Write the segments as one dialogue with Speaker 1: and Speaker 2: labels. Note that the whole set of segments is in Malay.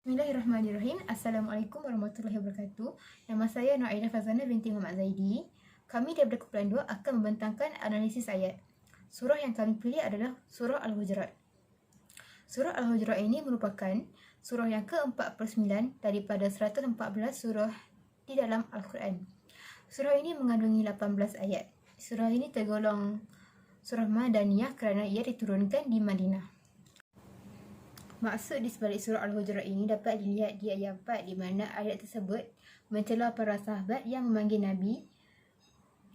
Speaker 1: Bismillahirrahmanirrahim. Assalamualaikum warahmatullahi wabarakatuh. Nama saya Nuaidah Fazana binti Muhammad Zaidi. Kami daripada Kumpulan 2 akan membentangkan analisis ayat. Surah yang kami pilih adalah Surah Al-Hujurat. Surah Al-Hujurat ini merupakan surah yang ke-49 daripada 114 surah di dalam Al-Quran. Surah ini mengandungi 18 ayat. Surah ini tergolong surah Madaniyah kerana ia diturunkan di Madinah. Maksud di sebalik surah Al-Hujurat ini dapat dilihat di ayat 4 di mana ayat tersebut mencela para sahabat yang memanggil Nabi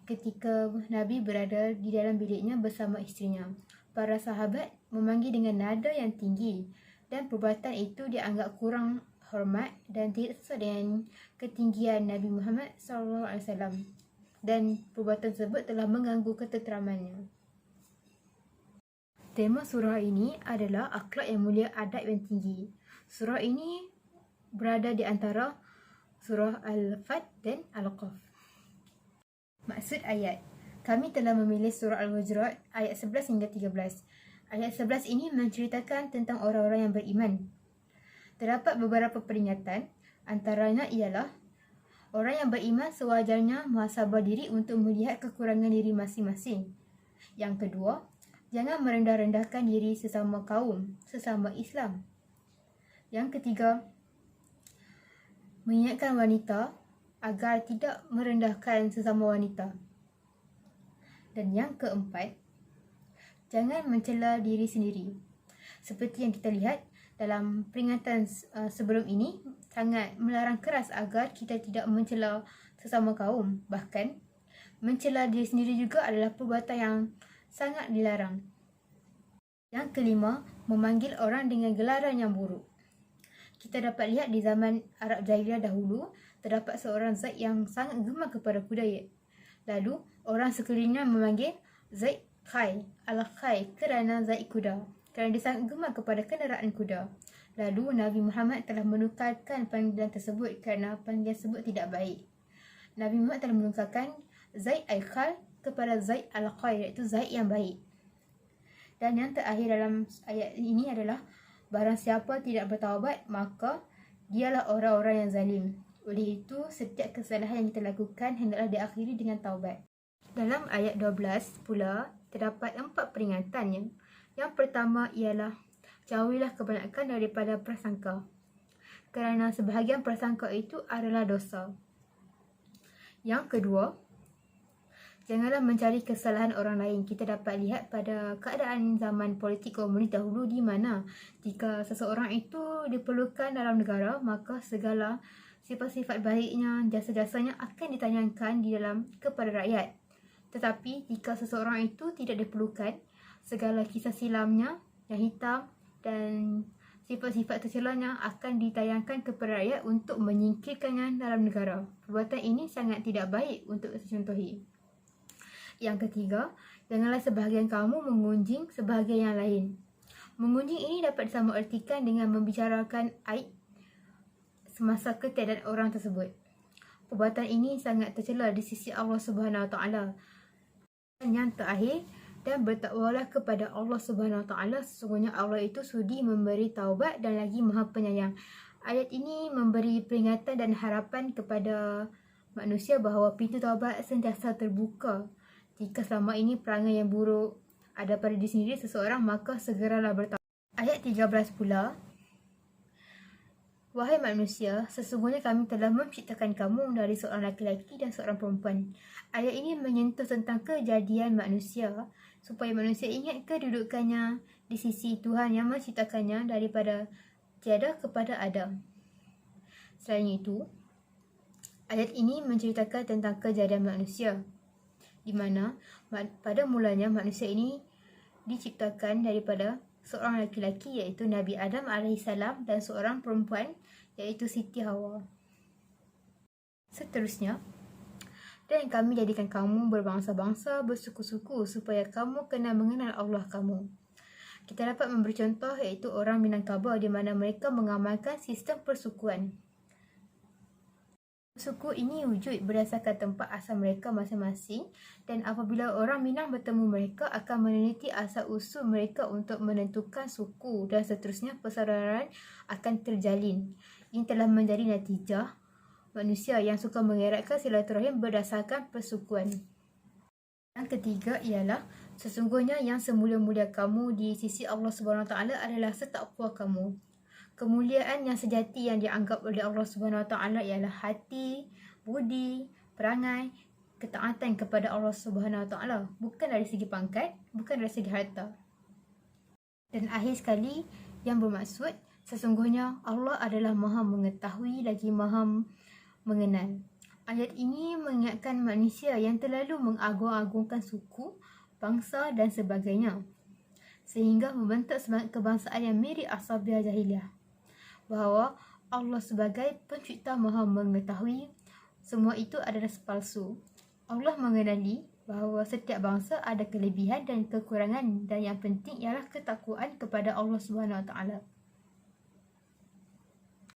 Speaker 1: ketika Nabi berada di dalam biliknya bersama isterinya. Para sahabat memanggil dengan nada yang tinggi dan perbuatan itu dianggap kurang hormat dan tidak sesuai dengan ketinggian Nabi Muhammad SAW, dan perbuatan tersebut telah mengganggu ketenteramannya. Tema surah ini adalah akhlak yang mulia, adab yang tinggi. Surah ini berada di antara surah Al-Fat dan Al-Qaf. Maksud ayat. Kami telah memilih surah Al-Hujurat ayat 11 hingga 13. Ayat 11 ini menceritakan tentang orang-orang yang beriman. Terdapat beberapa peringatan, antaranya ialah orang yang beriman sewajarnya muhasabah diri untuk melihat kekurangan diri masing-masing. Yang kedua, jangan merendah-rendahkan diri sesama kaum, sesama Islam. Yang ketiga, mengingatkan wanita agar tidak merendahkan sesama wanita. Dan yang keempat, jangan mencela diri sendiri. Seperti yang kita lihat dalam peringatan sebelum ini, sangat melarang keras agar kita tidak mencela sesama kaum. Bahkan, mencela diri sendiri juga adalah perbuatan yang sangat dilarang. Yang kelima, memanggil orang dengan gelaran yang buruk. Kita dapat lihat di zaman Arab Jahiliyah dahulu, terdapat seorang Zaid yang sangat gemar kepada kuda. Lalu, orang sekelilingnya memanggil Zaid Khai, Al-Khai kerana Zaid kuda, kerana dia sangat gemar kepada kenderaan kuda. Lalu, Nabi Muhammad telah menukarkan panggilan tersebut kerana panggilan tersebut tidak baik. Nabi Muhammad telah menukarkan Zaid Al-Khai kepada Zaid Al-Khair, iaitu Zaid yang baik. Dan yang terakhir dalam ayat ini adalah barang siapa tidak bertaubat, maka dialah orang-orang yang zalim. Oleh itu, setiap kesalahan yang kita lakukan hendaklah diakhiri dengan taubat. Dalam ayat 12 pula terdapat 4 peringatan. Yang pertama ialah jauhilah kebanyakan daripada prasangka, kerana sebahagian prasangka itu adalah dosa. Yang kedua, janganlah mencari kesalahan orang lain. Kita dapat lihat pada keadaan zaman politik komunis dahulu di mana jika seseorang itu diperlukan dalam negara, maka segala sifat-sifat baiknya, jasa-jasanya akan ditanyakan di dalam kepada rakyat. Tetapi jika seseorang itu tidak diperlukan, segala kisah silamnya yang hitam dan sifat-sifat tercelanya akan ditayangkan kepada rakyat untuk menyingkirkannya dalam negara. Perbuatan ini sangat tidak baik untuk dicontohi. Yang ketiga, janganlah sebahagian kamu mengunjing sebahagian yang lain. Mengunjing ini dapat disamaartikan dengan membicarakan aib semasa ketiadaan orang tersebut. Perbuatan ini sangat tercela di sisi Allah Subhanahu Wa Taala. Dan yang terakhir, dan bertakwalah kepada Allah Subhanahu Wa Taala, sesungguhnya Allah itu sudi memberi taubat dan lagi Maha Penyayang. Ayat ini memberi peringatan dan harapan kepada manusia bahawa pintu taubat sentiasa terbuka. Jika selama ini perangai yang buruk ada pada diri sendiri seseorang, maka segeralah bertaubat. Ayat 13 pula, wahai manusia, sesungguhnya kami telah menciptakan kamu dari seorang laki-laki dan seorang perempuan. Ayat ini menyentuh tentang kejadian manusia, supaya manusia ingat kedudukannya di sisi Tuhan yang menciptakannya daripada tiada kepada ada. Selain itu, ayat ini menceritakan tentang kejadian manusia, di mana pada mulanya manusia ini diciptakan daripada seorang laki-laki iaitu Nabi Adam AS dan seorang perempuan iaitu Siti Hawa. Seterusnya, dan kami jadikan kamu berbangsa-bangsa, bersuku-suku supaya kamu kena mengenal Allah kamu. Kita dapat memberi contoh iaitu orang Minangkabau di mana mereka mengamalkan sistem persukuan. Suku ini wujud berdasarkan tempat asal mereka masing-masing, dan apabila orang Minang bertemu mereka akan meneliti asal-usul mereka untuk menentukan suku dan seterusnya persaudaraan akan terjalin. Ini telah menjadi natijah manusia yang suka mengeratkan silaturahim berdasarkan persukuan. Yang ketiga ialah sesungguhnya yang semulia-mulia kamu di sisi Allah SWT adalah setakwa kamu. Kemuliaan yang sejati yang dianggap oleh Allah SWT ialah hati, budi, perangai, ketaatan kepada Allah SWT, bukan dari segi pangkat, bukan dari segi harta. Dan akhir sekali, yang bermaksud sesungguhnya Allah adalah Maha mengetahui lagi Maha mengenal. Ayat ini mengingatkan manusia yang terlalu mengagung-agungkan suku, bangsa dan sebagainya, sehingga membentuk semangat kebangsaan yang mirip asabiah jahiliah, bahawa Allah sebagai pencipta Maha mengetahui semua itu adalah palsu. Allah mengenali bahawa setiap bangsa ada kelebihan dan kekurangan, dan yang penting ialah ketakwaan kepada Allah SWT.